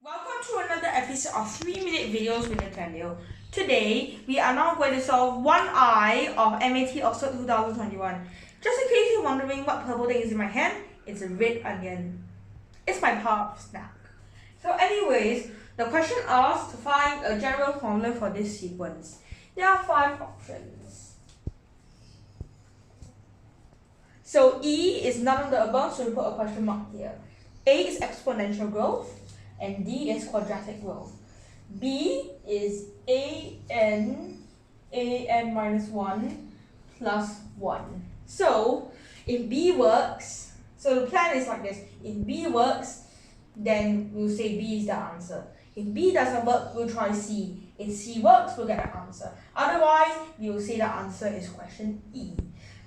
Welcome to another episode of 3-Minute Videos with Nathaniel. Today, we are now going to solve 1I of MAT Oxford 2021. Just in case you're wondering what purple thing is in my hand, it's a red onion. It's my part of snack. So anyways, the question asks to find a general formula for this sequence. There are 5 options. So E is none of the above, so we put a question mark here. A is exponential growth, and D is quadratic growth. B is an minus 1 plus 1. So if B works, so the plan is like this. If B works, then we'll say B is the answer. If B doesn't work, we'll try C. If C works, we'll get the answer. Otherwise, we will say the answer is question E.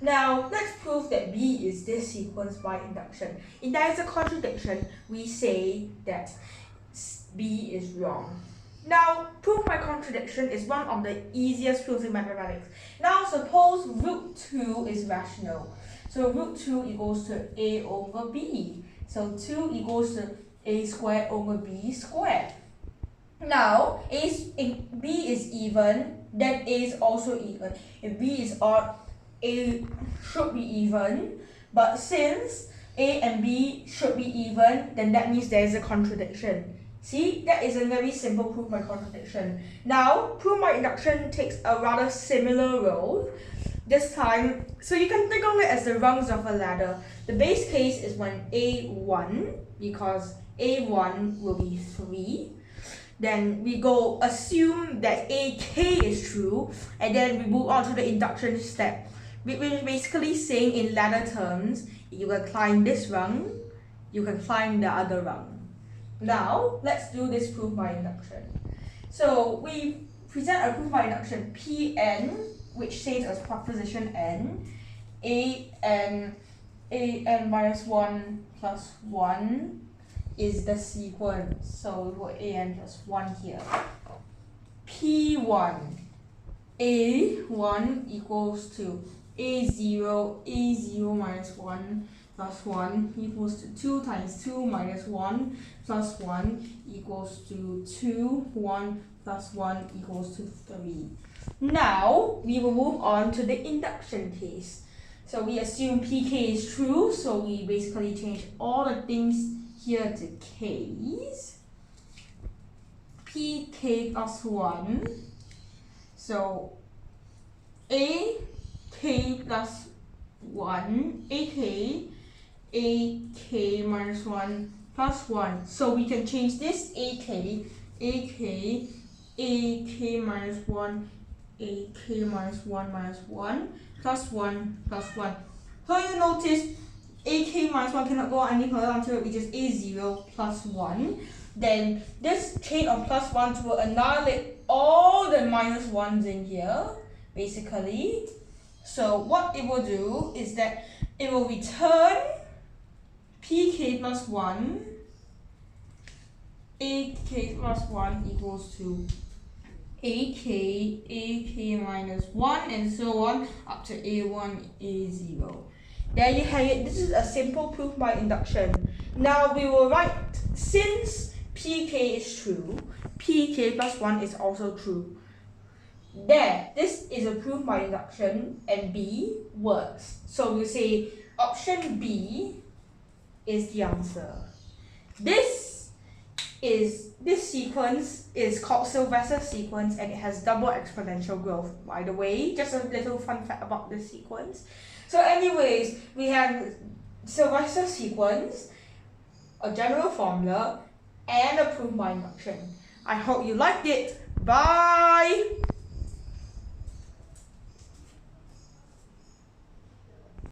Now, let's prove that B is this sequence by induction. If there is a contradiction, we say that B is wrong. Now, prove my contradiction is one of the easiest proofs in mathematics. Now, suppose root 2 is rational. So root 2 equals to A over B. So 2 equals to A squared over B squared. Now, if B is even, then A is also even. If B is odd, A should be even. But since A and B should be even, then that means there is a contradiction. See, that is a very simple proof by contradiction. Now, proof by induction takes a rather similar role. This time, so you can think of it as the rungs of a ladder. The base case is when A1, because A1 will be 3. Then we go assume that AK is true, and then we move on to the induction step. Which is basically saying in ladder terms, you can climb this rung, you can climb the other rung. Now, let's do this proof by induction. So, we present a proof by induction Pn, which says as proposition n, an minus 1 plus 1 is the sequence. So, we put an plus 1 here. P1, A1 equals to A0 minus 1 plus 1 equals to 2 times 2 minus 1 plus 1 equals to 2, 1 plus 1 equals to 3. Now, we will move on to the induction case. So we assume PK is true, so we basically change all the things here to K's. PK plus 1. So, AK plus 1, AK minus 1 plus 1. So we can change this AK minus 1, AK minus 1 minus 1 plus 1 plus 1. So you notice AK minus 1 cannot go any further until it reaches A0 plus 1. Then this chain of plus 1s will annihilate all the minus 1s in here, basically. So what it will do is that it will return PK plus 1, AK plus 1 equals to AK minus 1, and so on up to A1, A0. There you have it. This is a simple proof by induction. Now we will write, since PK is true, PK plus 1 is also true. There, this is a proof by induction, and B works. So we say option B is the answer. This sequence is called Sylvester sequence, and it has double exponential growth. By the way, just a little fun fact about this sequence. So anyways, we have Sylvester sequence, a general formula, and a proof by induction. I hope you liked it. Bye!